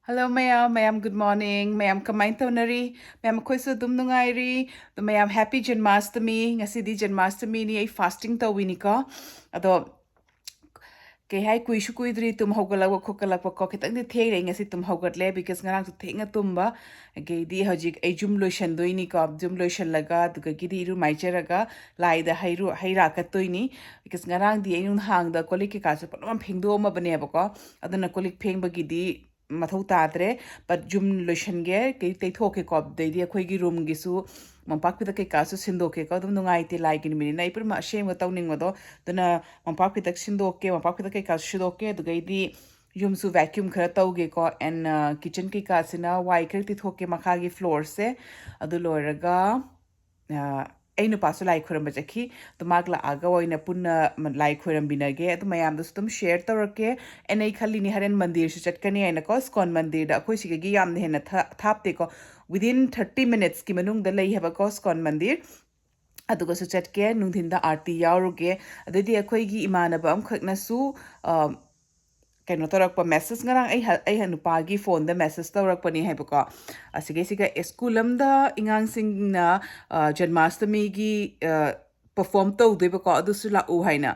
Hello, ma'am. Good morning. Ma'am, kamain taunari. Ma'am, ako'y sa dumnungairi. Ma'am, happy Janmashtami. Ngasidi Janmashtami ni ay fasting tawini ko. Ado, kay hay kuishu kuidri tum hogalak ko kitang di thei ngasi tum hogatle because ngarang tu thenga tumba gay di hojik ay jum lotion doini ko jum lotion laga duga gidi ru maicheraga lai da hairu haira ka toini because ngarang di ayun hang da kolik ki kasu pam phengdo ma bane ba ko aduna kolik pheng ba gidi mathau tadre but jum lotion ge kay tei thoke ko de di khoi gi room gi su mampak pita kay kasu sindo ke ko dum nungai ti lai kin mini nai pur ma shame ga tawning do duna mampak pita sindo ke mampak pita kay kasu shido ke du gai di yum su vacuum khara tawge ko and kitchen ki kasina wai khar ti thoke makha gi floor se adu loiraga ꯑꯩ ꯅꯨꯄꯥꯁꯨ ꯂꯥꯏ ꯈꯣꯏꯔꯝꯕ ꯆꯠꯈꯤ ꯑꯗꯣ ꯃꯥꯒ ꯂꯥꯛꯑꯒ ꯑꯣꯏꯅ ꯄꯨꯟꯅ ꯂꯥꯏ ꯈꯣꯏꯔꯝꯕꯤꯅꯒꯦ ꯑꯗꯨ ꯃꯌꯥꯝꯗꯁꯨ ꯑꯗꯨꯝ ꯁꯦꯌꯔ ꯇꯧꯔꯛꯀꯦ ꯑꯩꯅ ꯑꯩ ꯈꯜꯂꯤꯅꯤ ꯍꯣꯔꯦꯟ ꯃꯟꯗꯤꯔꯁꯨ ꯆꯠꯀꯅꯤ ꯍꯥꯏꯅꯀꯣ ꯁ꯭ꯀꯣꯟ ꯃꯟꯗꯤꯔꯗ ꯑꯩꯈꯣꯏ ꯁꯤꯒꯤ ꯌꯥꯝꯅ ꯍꯦꯟꯅ ꯊꯥꯞꯇꯦꯀꯣ ꯋꯤꯗꯤꯟ 30 ꯃꯤꯅꯤꯠꯁꯀꯤ ꯃꯅꯨꯡꯗ ꯂꯩ ꯍꯥꯏꯕꯀꯣ ꯁ꯭ꯀꯣꯟ ꯃꯟꯗꯤꯔ ꯑꯗꯨꯒꯁꯨ ꯆꯠꯀꯦ ꯅꯨꯡꯊꯤꯟꯗ ꯑꯥꯔꯇꯤ ꯌꯥꯎꯔꯨꯒꯦ ꯑꯗꯩꯗꯤ ꯑꯩꯈꯣꯏꯒꯤ ꯏꯃꯥꯟꯅꯕ ꯑꯃꯈꯛꯅꯁꯨ ꯀꯩꯅꯣ ꯇꯧꯔꯛꯄ ꯃꯦꯁꯦꯁ ꯉꯔꯥꯡ ꯑꯩ ꯅꯨꯄꯥꯒꯤ ꯐꯣꯟꯗ ꯃꯦꯁꯦꯁ ꯇꯧꯔꯛꯄꯅꯤ ꯍꯥꯏꯕꯀꯣ ꯑꯁꯤꯒꯩꯁꯤꯒ ꯁ꯭ꯀꯨꯜ ꯑꯃꯗ ꯑꯉꯥꯡꯁꯤꯡꯅ ꯖꯟꯃꯥꯁꯇꯃꯤꯒꯤ ꯄꯔꯐꯣꯔꯝ ꯇꯧꯗꯣꯏꯕꯀꯣ ꯑꯗꯨꯁꯨ ꯂꯥꯛꯎ ꯍꯥꯏꯅ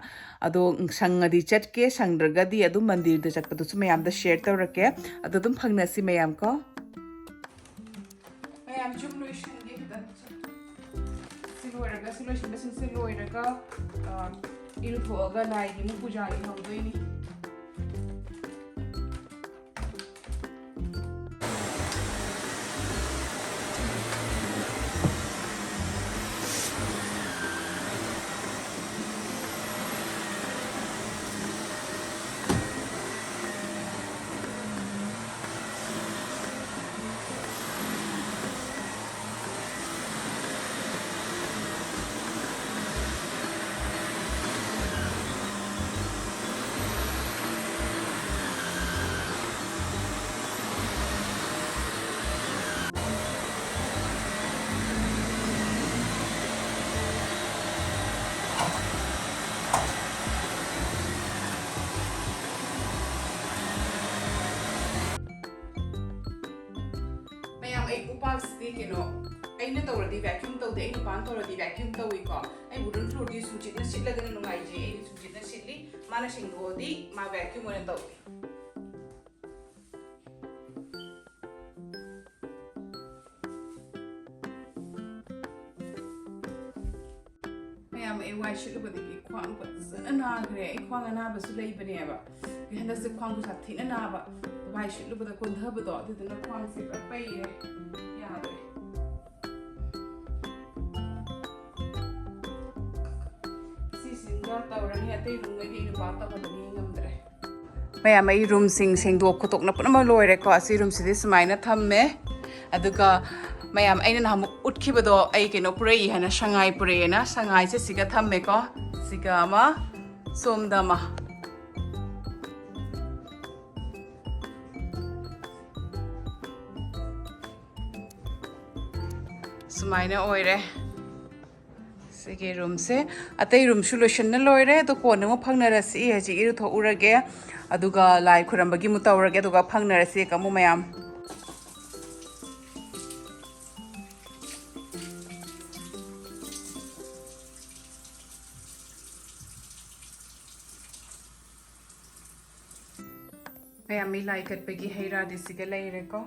ꯑꯗꯣ ꯁꯪꯉꯗꯤ ꯆꯠꯀꯦ ꯁꯪꯗ꯭ꯔꯒꯗꯤ ꯑꯗꯨꯝ ꯃꯟꯗꯤꯔꯗ ꯆꯠꯄꯗꯨꯁꯨ ꯃꯌꯥꯝꯗ ꯁꯦꯌꯔ ꯇꯧꯔꯛꯀꯦ ꯑꯗꯣ ꯑꯗꯨꯝ ꯐꯪꯅꯁꯤ ꯃꯌꯥꯝ ꯀꯣ ꯃꯌꯥꯝ ꯆꯨꯝ ꯂꯣꯏꯁꯟꯒꯦ ꯈꯤꯇꯪ ꯁꯤ ꯂꯣꯏꯔꯒ ꯁꯤ ꯂꯣꯏꯁꯤꯟꯕꯁꯤꯡꯁꯦ ꯂꯣꯏꯔꯒ ꯏꯔꯨꯊꯣꯛꯑꯒ ꯂꯥꯏꯒꯤ ꯑꯃꯨꯛ ꯄꯨꯖꯥꯒꯤ ꯍꯧꯗꯣꯏꯅꯤ ꯃꯌꯥꯝ ꯑꯩ ꯎꯄꯥꯛꯁꯤꯗꯤ ꯀꯩꯅꯣ ꯑꯩꯅ ꯇꯧꯔꯗꯤ ꯚꯦꯀ꯭ꯌꯨꯝ ꯇꯧꯗꯦ ꯑꯩ ꯅꯨꯄꯥꯅ ꯇꯧꯔꯗꯤ ꯚꯦꯀ꯭ꯌꯨꯝ ꯇꯧꯏꯀꯣ ꯑꯩ ꯋꯨꯗꯟ ꯐ꯭ꯂꯣꯔꯗꯤ ꯁꯨꯡꯆꯤꯠꯅ ꯁꯤꯠꯂꯒꯅ ꯅꯨꯡꯉꯥꯏꯖꯩ ꯑꯩꯗꯤ ꯁꯨꯡꯆꯤꯠꯅ ꯁꯤꯠꯂꯤ ꯃꯥꯅ ꯁꯦꯡꯗꯣꯛꯑꯗꯤ ꯃꯥ ꯚꯦꯀ꯭ꯌꯨꯝ ꯑꯣꯏꯅ ꯇꯧꯏ ꯃꯌꯥꯝ ꯑꯩ ꯋꯥꯏ ꯁꯤꯠꯂꯨꯕꯗꯒꯤ ꯈ꯭ꯋꯥꯡ ꯐꯖꯅ ꯅꯥꯈ꯭ꯔꯦ ꯑꯩ ꯈ꯭ꯋꯥꯡ ꯑꯅꯥꯕꯁꯨ ꯂꯩꯕꯅꯦꯕ ꯍꯟꯗꯛꯁꯦ ꯈ꯭ꯋꯥꯡꯁꯨ ꯁꯥꯊꯤꯅ ꯅꯥꯕ ꯋꯥꯏ ꯁꯤꯠꯂꯨꯕꯗ ꯀꯣꯟꯊꯕꯗꯣ ꯑꯗꯨꯗꯨꯅ ꯈ꯭ꯋꯥꯡꯁꯦ ꯄꯨꯔꯥ ꯄꯩꯔꯦ ꯌꯥꯗ꯭ꯔꯦ ꯁꯤꯁꯤꯡꯒ ꯇꯧꯔꯅꯤ ꯑꯇꯩ ꯔꯨꯝꯉꯩꯗꯤ ꯑꯩ ꯅꯨꯄꯥ ꯇꯧꯍꯟꯕꯅꯤ ꯉꯝꯗ꯭ꯔꯦ ꯃꯌꯥꯝ ꯑꯩ ꯔꯨꯝꯁꯤꯡ ꯁꯦꯡꯗꯣꯛ ꯈꯣꯠꯇꯣꯛꯅ ꯄꯨꯝꯅꯃꯛ ꯂꯣꯏꯔꯦꯀꯣ ꯑꯁꯤ ꯔꯨꯝꯁꯤꯗꯤ ꯁꯨꯃꯥꯏꯅ ꯊꯝꯃꯦ ꯑꯗꯨꯒ ꯃꯌꯥꯝ ꯑꯩꯅ ꯅꯍꯥꯟꯃꯨꯛ ꯎꯠꯈꯤꯕꯗꯣ ꯑꯩ ꯀꯩꯅꯣ ꯄꯨꯔꯛꯏ ꯍꯥꯏꯅ ꯁꯉꯥꯏ ꯄꯨꯔꯛꯑꯦꯅ ꯁꯉꯥꯏꯁꯦ ꯁꯤꯒ ꯊꯝꯃꯦꯀꯣ ꯁꯤꯒ ꯑꯃ ꯁꯣꯝꯗ ꯑꯃ ꯁꯨꯃꯥꯏꯅ ꯑꯣꯏꯔꯦ ꯁꯤꯒꯤ ꯔꯨꯝꯁꯦ ꯑꯇꯩ ꯔꯨꯝꯁꯨ ꯂꯣꯏꯁꯟꯅ ꯂꯣꯏꯔꯦ ꯑꯗꯣ ꯀꯣꯟꯅ ꯑꯃꯨꯛ ꯐꯪꯅꯔꯁꯤ ꯍꯧꯖꯤꯛ ꯏꯔꯨꯊꯣꯛꯎꯔꯒꯦ ꯑꯗꯨꯒ ꯂꯥꯏ ꯈꯨꯔꯝꯕꯒꯤ ꯑꯃꯨꯛ ꯇꯧꯔꯒꯦ ꯑꯗꯨꯒ ꯐꯪꯅꯔꯁꯤ ꯑꯃꯨꯛ ꯃꯌꯥꯝ ꯃꯌꯥꯝ ꯃꯤ ꯂꯥꯏ ꯀꯠꯄꯒꯤ ꯍꯩꯔꯥꯗꯤ ꯁꯤꯒ ꯂꯩꯔꯦꯀꯣ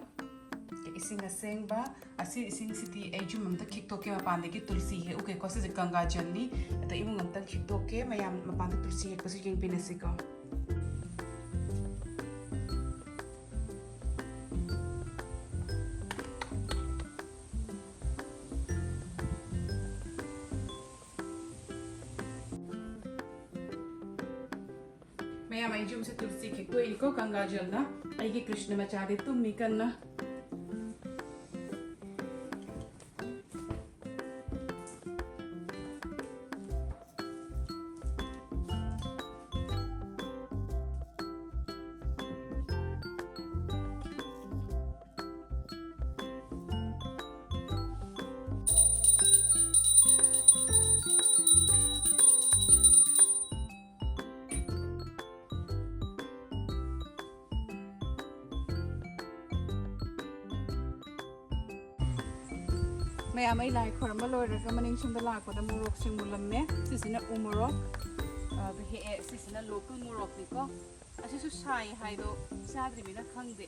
ꯏꯁꯤꯡ ꯑꯁꯦꯡꯕ ꯑꯁꯤ ꯏꯁꯤꯡꯁꯤꯗꯤ ꯑꯩ ꯖꯨꯝ ꯑꯝꯇ ꯈꯤꯛꯇꯣꯛꯀꯦ ꯃꯄꯥꯟꯗꯒꯤ ꯇꯨꯜꯁꯤ ꯍꯦꯛꯎꯒꯦꯀꯣ ꯁꯤꯁꯦ ꯒꯪꯒꯥ ꯖꯜꯅꯤ ꯑꯗ ꯏꯃꯨꯡ ꯑꯝꯇ ꯈꯤꯛꯇꯣꯛꯀꯦ ꯃꯌꯥꯝ ꯃꯄꯥꯟꯗ ꯇꯨꯜꯁꯤ ꯍꯦꯛꯄꯁꯨ ꯌꯦꯡꯕꯤꯅꯁꯤꯀꯣ ꯃꯌꯥꯝ ꯑꯩ ꯖꯨꯝꯁꯦ ꯇꯨꯜꯁꯤ ꯈꯤꯛꯇꯣꯛꯏꯀꯣ ꯒꯪꯒꯥ ꯖꯜꯅ ꯑꯩꯒꯤ ꯀ꯭ꯔꯤꯁꯅ ꯃꯆꯥꯗꯤ ꯇꯨꯝꯃꯤ ꯀꯟꯅ ꯃꯌꯥꯝ ꯑꯩ ꯂꯥꯏ ꯈꯣꯏꯔꯝꯕ ꯂꯣꯏꯔꯒ ꯃꯅꯤꯡ ꯁꯣꯝꯗ ꯂꯥꯛꯄꯗ ꯃꯣꯔꯣꯛꯁꯤꯡ ꯃꯨꯜꯂꯝꯃꯦ ꯁꯤꯁꯤꯅ ꯎ ꯃꯣꯔꯣꯛ ꯍꯦꯛꯑꯦ ꯁꯤꯁꯤꯅ ꯂꯣꯀꯦꯜ ꯃꯣꯔꯣꯛꯅꯤꯀꯣ ꯑꯁꯤꯁꯨ ꯁꯥꯏ ꯍꯥꯏꯗꯣ ꯆꯥꯗ꯭ꯔꯤꯕꯅꯤꯅ ꯈꯪꯗꯦ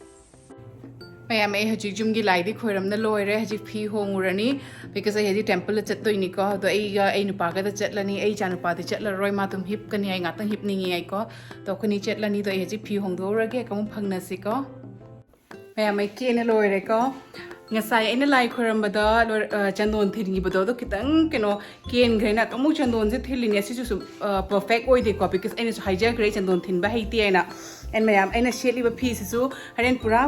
ꯃꯌꯥꯝ ꯑꯩ ꯍꯧꯖꯤꯛ ꯌꯨꯝꯒꯤ ꯂꯥꯏꯗꯤ ꯈꯣꯏꯔꯝꯅ ꯂꯣꯏꯔꯦ ꯍꯧꯖꯤꯛ ꯐꯤ ꯍꯣꯡꯉꯨꯔꯅꯤ ꯕꯤꯀꯣꯁ ꯑꯩ ꯍꯧꯖꯤꯛ ꯇꯦꯝꯄꯜꯗ ꯆꯠꯇꯣꯏꯅꯤꯀꯣ ꯑꯗꯣ ꯑꯩꯒ ꯑꯩ ꯅꯨꯄꯥꯒꯗ ꯆꯠꯂꯅꯤ ꯑꯩ ꯏꯆꯥ ꯅꯨꯄꯥꯗꯤ ꯆꯠꯂꯔꯣꯏ ꯃꯥ ꯑꯗꯨꯝ ꯍꯤꯞꯀꯅꯤ ꯑꯩ ꯉꯥꯛꯇꯪ ꯍꯤꯞꯅꯤꯡꯉꯤ ꯑꯩꯀꯣ ꯑꯗꯣ ꯑꯩꯈꯣꯏꯅꯤ ꯆꯠꯂꯅꯤ ꯑꯗꯣ ꯑꯩ ꯍꯧꯖꯤꯛ ꯐꯤ ꯍꯣꯡꯗꯣꯛꯎꯔꯒꯦ ꯑꯃꯨꯛ ꯐꯪꯅꯁꯤꯀꯣ ꯃꯌꯥꯝ ꯑꯩ ꯀꯦꯅ ꯂꯣꯏꯔꯦꯀꯣ ꯉꯁꯥꯏ ꯑꯩꯅ ꯂꯥꯏ ꯈꯣꯏꯔꯝꯕꯗ ꯆꯟꯗꯣꯟ ꯊꯤꯟꯈꯤꯕꯗꯣ ꯑꯗꯣ ꯈꯤꯇꯪ ꯀꯩꯅꯣ ꯀꯦꯟꯈ꯭ꯔꯦꯅ ꯑꯃꯨꯛ ꯆꯟꯗꯣꯟꯁꯦ ꯊꯤꯜꯂꯤꯅꯦ ꯁꯤꯁꯨ ꯄꯔꯐꯦꯛ ꯑꯣꯏꯗꯦꯀꯣ ꯕꯤꯀꯣꯁ ꯑꯩꯅꯁꯨ ꯍꯥꯏꯖꯈ꯭ꯔꯦ ꯆꯟꯗꯣꯟ ꯊꯤꯟꯕ ꯍꯩꯇꯦ ꯍꯥꯏꯅ ꯑꯦꯟ ꯃꯌꯥꯝ ꯑꯩꯅ ꯁꯦꯠꯂꯤꯕ ꯐꯤꯁꯤꯁꯨ ꯍꯣꯔꯦꯟ ꯄꯨꯔꯥ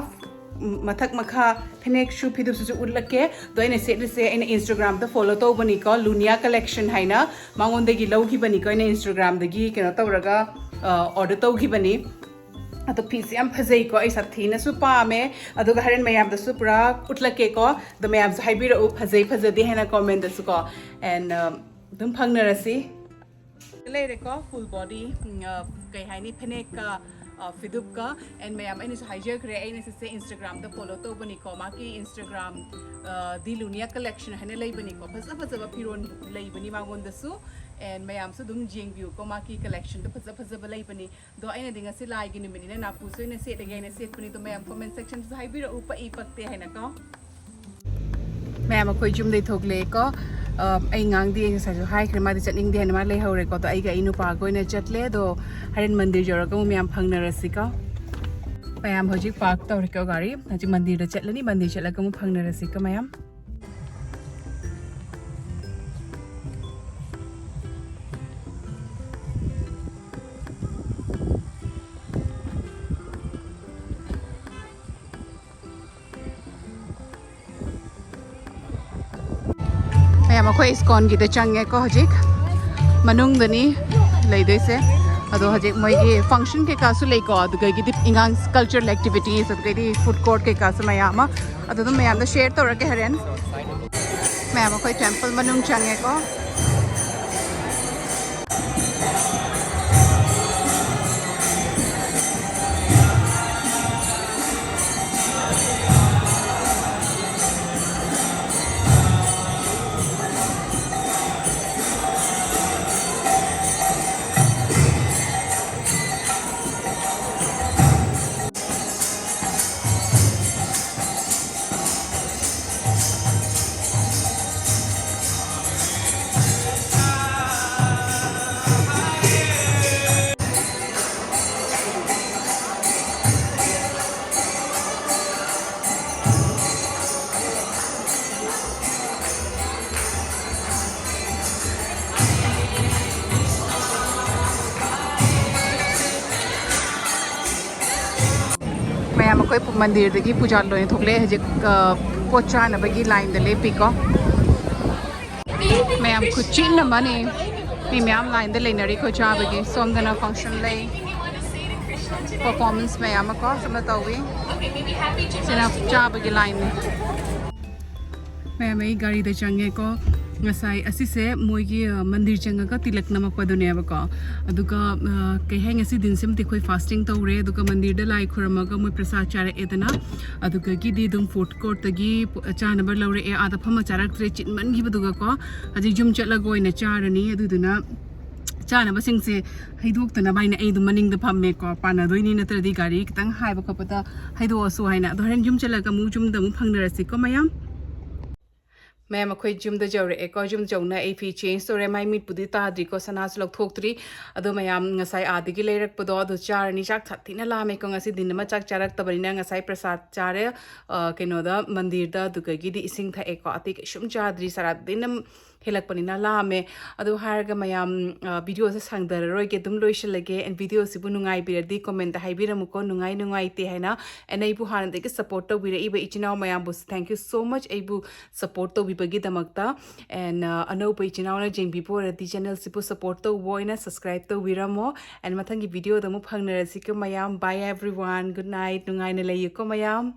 ꯃꯊꯛ ꯃꯈꯥ ꯐꯅꯦꯛꯁꯨ ꯐꯤꯗꯨꯁꯨ ꯎꯠꯂꯛꯀꯦ ꯑꯗꯣ ꯑꯩꯅ ꯁꯦꯠꯂꯤꯁꯦ ꯑꯩꯅ ꯏꯟꯁꯇꯥꯒ꯭ꯔꯥꯝꯗ ꯐꯣꯂꯣ ꯇꯧꯕꯅꯤꯀꯣ ꯂꯨꯅꯤꯌꯥ ꯀꯂꯦꯛꯁꯟ ꯍꯥꯏꯅ ꯃꯉꯣꯟꯗꯒꯤ ꯂꯧꯈꯤꯕꯅꯤꯀꯣ ꯑꯩꯅ ꯏꯟꯁꯇꯥꯒ꯭ꯔꯥꯝꯗꯒꯤ ꯀꯩꯅꯣ ꯇꯧꯔꯒ ꯑꯣꯔꯗꯔ ꯇꯧꯈꯤꯕꯅꯤ ꯑꯗꯣ ꯐꯤꯁꯦ ꯌꯥꯝ ꯐꯖꯩꯀꯣ ꯑꯩ ꯁꯥꯊꯤꯅꯁꯨ ꯄꯥꯝꯃꯦ ꯑꯗꯨꯒ ꯍꯣꯔꯦꯟ ꯃꯌꯥꯝꯗꯁꯨ ꯄꯨꯔꯥ ꯎꯠꯂꯛꯀꯦꯀꯣ ꯑꯗꯣ ꯃꯌꯥꯝꯁꯨ ꯍꯥꯏꯕꯤꯔꯛꯎ ꯐꯖꯩ ꯐꯖꯗꯦ ꯍꯥꯏꯅ ꯀꯣꯃꯦꯟꯇꯁꯨꯀꯣ ꯑꯦꯟ ꯑꯗꯨꯝ ꯐꯪꯅꯔꯁꯤ ꯂꯩꯔꯦꯀꯣ ꯐꯨꯜ ꯕꯣꯗꯤ ꯀꯩ ꯍꯥꯏꯅꯤ ꯐꯅꯦꯛꯀ ꯐꯤꯗꯨꯞꯀ ꯑꯦꯟ ꯃꯌꯥꯝ ꯑꯩꯅꯁꯨ ꯍꯥꯏꯖꯈ꯭ꯔꯦ ꯑꯩꯅ ꯁꯤꯁꯦ ꯏꯟꯁꯇꯥꯒ꯭ꯔꯥꯝꯗ ꯐꯣꯂꯣ ꯇꯧꯕꯅꯤꯀꯣ ꯃꯥꯒꯤ ꯏꯟꯁꯇꯥꯒ꯭ꯔꯥꯝ ꯗꯤ ꯂꯨꯅꯤꯌꯥ ꯀꯂꯦꯛꯁꯟ ꯍꯥꯏꯅ ꯂꯩꯕꯅꯤꯀꯣ ꯐꯖ ꯐꯖꯕ ꯐꯤꯔꯣꯜ ꯂꯩꯕꯅꯤ ꯃꯉꯣꯟꯗꯁꯨ ꯑꯦꯟ ꯃꯌꯥꯝꯁꯨ ꯑꯗꯨꯝ ꯌꯦꯡꯕꯤꯌꯨꯀꯣ ꯃꯥꯒꯤ ꯀꯂꯦꯛꯁꯟꯗꯣ ꯐꯖ ꯐꯖꯕ ꯂꯩꯕꯅꯤ ꯑꯗꯣ ꯑꯩꯅꯗꯤ ꯉꯁꯤ ꯂꯥꯏꯒꯤ ꯅꯨꯃꯤꯠꯅꯤꯅ ꯅꯥꯄꯨꯁꯨ ꯑꯣꯏꯅ ꯁꯦꯠꯂꯒꯦ ꯑꯩꯅ ꯁꯦꯠꯄꯅꯤ ꯑꯗꯣ ꯃꯌꯥꯝ ꯀꯣꯃꯦꯟ ꯁꯦꯛꯁꯟꯗꯁꯨ ꯍꯥꯏꯕꯤꯔꯛꯎ ꯄꯛꯏ ꯄꯛꯇꯦ ꯍꯥꯏꯅꯀꯣ ꯃꯌꯥꯝ ꯑꯩꯈꯣꯏ ꯌꯨꯝꯗꯩ ꯊꯣꯛꯂꯛꯑꯦꯀꯣ ꯑꯩ ꯉꯥꯡꯗꯤ ꯑꯩ ꯉꯁꯥꯏꯁꯨ ꯍꯥꯏꯈ꯭ꯔꯦ ꯃꯥꯗꯤ ꯆꯠꯅꯤꯡꯗꯦ ꯍꯥꯏꯅ ꯃꯥ ꯂꯩꯍꯧꯔꯦꯀꯣ ꯑꯗꯣ ꯑꯩꯒ ꯑꯩ ꯅꯨꯄꯥꯒ ꯑꯣꯏꯅ ꯆꯠꯂꯦ ꯑꯗꯣ ꯍꯣꯔꯦꯟ ꯃꯟꯗꯤꯔ ꯌꯧꯔꯒ ꯑꯃꯨꯛ ꯃꯌꯥꯝ ꯐꯪꯅꯔꯁꯤꯀꯣ ꯃꯌꯥꯝ ꯍꯧꯖꯤꯛ ꯄꯥꯔꯛ ꯇꯧꯔꯦꯀꯣ ꯒꯥꯔꯤ ꯍꯧꯖꯤꯛ ꯃꯟꯗꯤꯔꯗ ꯆꯠꯂꯅꯤ ꯃꯟꯗꯤꯔ ꯆꯠꯂꯒ ꯑꯃꯨꯛ ꯐꯪꯅꯔꯁꯤꯀꯣ ꯃꯌꯥꯝ ꯃꯌꯥꯝ ꯑꯩꯈꯣꯏ ꯏꯁꯀꯣꯟꯒꯤꯗ ꯆꯪꯉꯦꯀꯣ ꯍꯧꯖꯤꯛ ꯃꯅꯨꯡꯗꯅꯤ ꯂꯩꯗꯣꯏꯁꯦ ꯑꯗꯣ ꯍꯧꯖꯤꯛ ꯃꯣꯏꯒꯤ ꯐꯪꯁꯟ ꯀꯩꯀꯥꯁꯨ ꯂꯩꯀꯣ ꯑꯗꯨꯒꯩꯒꯤꯗꯤ ꯑꯉꯥꯡ ꯀꯜꯆꯔꯦꯜ ꯑꯦꯛꯇꯤꯚꯤꯇꯤꯁ ꯑꯗꯨꯒꯩꯗꯤ ꯐꯨꯗ ꯀꯣꯔꯠ ꯀꯩꯀꯥꯁꯨ ꯃꯌꯥꯝ ꯑꯃ ꯑꯗꯨꯝ ꯃꯌꯥꯝꯗ ꯁꯦꯌꯔ ꯇꯧꯔꯛꯀꯦ ꯍꯣꯔꯦꯟ ꯃꯌꯥꯝ ꯑꯩꯈꯣꯏ ꯇꯦꯝꯄꯜ ꯃꯅꯨꯡ ꯆꯪꯉꯦꯀꯣ ꯃꯌꯥꯝ ꯑꯩꯈꯣꯏ ꯃꯟꯗꯤꯔꯗꯒꯤ ꯄꯨꯖꯥ ꯂꯣꯏꯅ ꯊꯣꯛꯂꯛꯑꯦ ꯍꯧꯖꯤꯛ ꯄꯣꯠ ꯆꯥꯅꯕꯒꯤ ꯂꯥꯏꯟꯗ ꯂꯦꯞꯄꯤꯀꯣ ꯃꯌꯥꯝ ꯈꯨꯠꯆꯤꯟ ꯑꯃꯅꯤ ꯃꯤ ꯃꯌꯥꯝ ꯂꯥꯏꯟꯗ ꯂꯩꯅꯔꯤ ꯑꯩꯈꯣꯏ ꯆꯥꯕꯒꯤ ꯁꯣꯝꯗꯅ ꯐꯪꯁꯟ ꯂꯩ ꯄꯔꯐꯣꯔꯃꯦꯟꯁ ꯃꯌꯥꯝ ꯑꯃꯀꯣ ꯁꯣꯝꯗ ꯇꯧꯋꯤ ꯁꯤꯅ ꯆꯥꯕꯒꯤ ꯂꯥꯏꯟꯅꯤ ꯃꯌꯥꯝ ꯑꯩ ꯒꯥꯔꯤꯗ ꯆꯪꯉꯦꯀꯣ ꯉꯁꯥꯏ ꯑꯁꯤꯁꯦ ꯃꯣꯏꯒꯤ ꯃꯟꯗꯤꯔ ꯆꯪꯉꯒ ꯇꯤꯂꯛ ꯅꯝꯃꯛꯄꯗꯨꯅꯦꯕꯀꯣ ꯑꯗꯨꯒ ꯀꯩ ꯍꯥꯏ ꯉꯁꯤ ꯗꯤꯟꯁꯤꯃꯗꯤ ꯑꯩꯈꯣꯏ ꯐꯥꯁꯇꯤꯡ ꯇꯧꯔꯦ ꯑꯗꯨꯒ ꯃꯟꯗꯤꯔꯗ ꯂꯥꯏ ꯈꯨꯔꯝꯃꯒ ꯃꯣꯏ ꯄ꯭ꯔꯁꯥꯗ ꯆꯥꯔꯛꯑꯦꯗꯅ ꯑꯗꯨꯒꯒꯤꯗꯤ ꯑꯗꯨꯝ ꯐꯨꯗ ꯀꯣꯔꯠꯇꯒꯤ ꯆꯥꯅꯕ ꯂꯧꯔꯛꯑꯦ ꯑꯥꯗ ꯐꯝꯃ ꯆꯥꯔꯛꯇ꯭ꯔꯦ ꯆꯤꯟꯃꯟꯈꯤꯕꯗꯨꯒꯀꯣ ꯍꯧꯖꯤꯛ ꯌꯨꯝ ꯆꯠꯂꯒ ꯑꯣꯏꯅ ꯆꯥꯔꯅꯤ ꯑꯗꯨꯗꯨꯅ ꯆꯥꯅꯕꯁꯤꯡꯁꯦ ꯍꯩꯗꯣꯛꯇꯅꯕ ꯍꯥꯏꯅ ꯑꯩ ꯑꯗꯨꯝ ꯃꯅꯤꯡꯗ ꯐꯝꯃꯦꯀꯣ ꯄꯥꯟꯅꯗꯣꯏꯅꯤ ꯅꯠꯇ꯭ꯔꯗꯤ ꯒꯥꯔꯤ ꯈꯤꯇꯪ ꯍꯥꯏꯕ ꯈꯣꯠꯄꯗ ꯍꯩꯗꯣꯛꯑꯁꯨ ꯍꯥꯏꯅ ꯑꯗꯣ ꯍꯣꯔꯦꯟ ꯌꯨꯝ ꯆꯠꯂꯒ ꯑꯃꯨꯛ ꯌꯨꯝꯗ ꯑꯃꯨꯛ ꯐꯪꯅꯔꯁꯤꯀꯣ ꯃꯌꯥꯝ ꯑꯩꯈꯣꯏ ꯌꯨꯝꯗ ꯌꯧꯔꯛꯑꯦꯀꯣ ꯌꯨꯝ ꯌꯧꯅ ꯑꯩ ꯐꯤ ꯆꯦꯟꯖ ꯇꯧꯔꯦ ꯃꯥꯏ ꯃꯤꯠꯄꯨꯗꯤ ꯇꯥꯗ꯭ꯔꯤꯀꯣ ꯁꯅꯥꯁꯨ ꯂꯧꯊꯣꯛꯇ꯭ꯔꯤ ꯑꯗꯣ ꯃꯌꯥꯝ ꯉꯁꯥꯏ ꯑꯥꯗꯒꯤ ꯂꯩꯔꯛꯄꯗꯣ ꯑꯗꯨ ꯆꯥꯔꯅꯤ ꯆꯥꯛ ꯊꯤꯅ ꯂꯥꯝꯃꯦꯀꯣ ꯉꯁꯤ ꯗꯤꯟ ꯑꯃ ꯆꯥꯛ ꯆꯥꯔꯛꯇꯕꯅꯤꯅ ꯉꯁꯥꯏ ꯄ꯭ꯔꯁꯥꯗ ꯆꯥꯔꯦ ꯀꯩꯅꯣꯗ ꯃꯟꯗꯤꯔꯗ ꯑꯗꯨꯒꯒꯤꯗꯤ ꯏꯁꯤꯡ ꯊꯛꯑꯦꯀꯣ ꯑꯇꯩ ꯀꯩꯁꯨꯝ ꯆꯥꯗ꯭ꯔꯤ ꯁꯔꯥꯗꯤꯟ ꯍꯦꯜꯂꯛꯄꯅꯤꯅ ꯂꯥꯝꯃꯦ ꯑꯗꯨ ꯍꯥꯏꯔꯒ ꯃꯌꯥꯝ ꯚꯤꯗꯤꯑꯣꯁꯦ ꯁꯥꯡꯊꯔꯔꯣꯏꯒꯦ ꯑꯗꯨꯝ ꯂꯣꯏꯁꯤꯜꯂꯒꯦ ꯑꯦꯟ ꯚꯤꯗꯤꯑꯣꯁꯤꯕꯨ ꯅꯨꯡꯉꯥꯏꯕꯤꯔꯗꯤ ꯀꯣꯃꯦꯟꯇ ꯍꯥꯏꯕꯤꯔꯝꯃꯨꯀꯣ ꯅꯨꯡꯉꯥꯏꯇꯦ ꯍꯥꯏꯅ ꯑꯦꯟ ꯑꯩꯕꯨ ꯍꯥꯟꯅꯗꯒꯤ ꯁꯞꯄꯣꯔꯠ ꯇꯧꯕꯤꯔꯛꯏꯕ ꯏꯆꯤꯟ ꯏꯅꯥꯎ ꯃꯌꯥꯝꯕꯨꯁꯨ ꯊꯦꯡꯛ ꯌꯨ ꯁꯣ ꯃꯆ ꯑꯩꯕꯨ ꯁꯞꯄꯣꯔꯠ ꯇꯧꯕꯤꯕꯒꯤꯗꯃꯛꯇ ꯑꯦꯟ ꯑꯅꯧꯕ ꯏꯆꯤꯟ ꯏꯅꯥꯎꯅ ꯌꯦꯡꯕꯤꯕ ꯑꯣꯏꯔꯗꯤ ꯆꯦꯅꯦꯜꯁꯤꯕꯨ ꯁꯞꯄꯣꯔꯠ ꯇꯧꯕ ꯑꯣꯏꯅ ꯁꯕꯁꯀ꯭ꯔꯥꯏꯕ ꯇꯧꯕꯤꯔꯝꯃꯣ ꯑꯦꯟ ꯃꯊꯪꯒꯤ ꯚꯤꯗꯤꯑꯣꯗ ꯑꯃꯨꯛ ꯐꯪꯅꯔꯁꯤꯀꯣ ꯃꯌꯥꯝ ꯕꯥꯏ ꯑꯦꯚ꯭ꯔꯤꯋꯥꯟ ꯒꯨꯗ ꯅꯥꯏꯠ ꯅꯨꯡꯉꯥꯏꯅ ꯂꯩꯌꯨꯀꯣ ꯃꯌꯥꯝ